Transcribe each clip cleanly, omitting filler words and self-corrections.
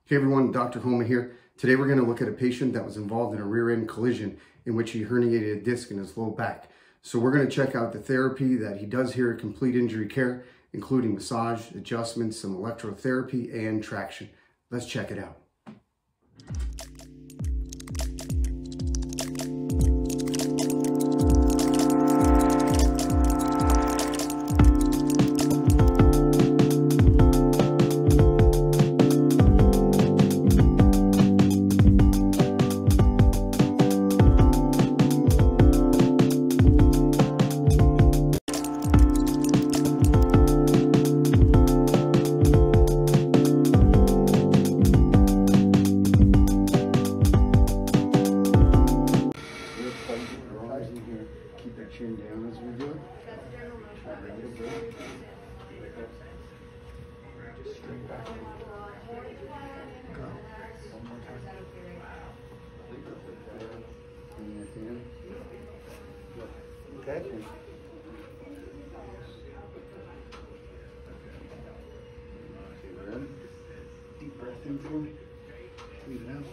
Hey everyone, Dr. Homa here. Today we're going to look at a patient that was involved in a rear end collision in which he herniated a disc in his low back. So we're going to check out the therapy that he does here at Complete Injury Care, including massage, adjustments, some electrotherapy, and traction. Let's check it out. Keep that chin down as we do it. Try a little bit. Just straight back. Go. One more time. And at the end. Okay. Good. Deep breath in through. Breathe it out.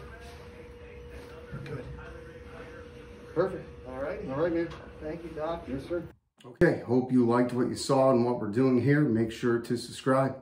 Good. Perfect. All right, man. Thank you, Doc. Yes, sir. Okay, hope you liked what you saw and what we're doing here. Make sure to subscribe.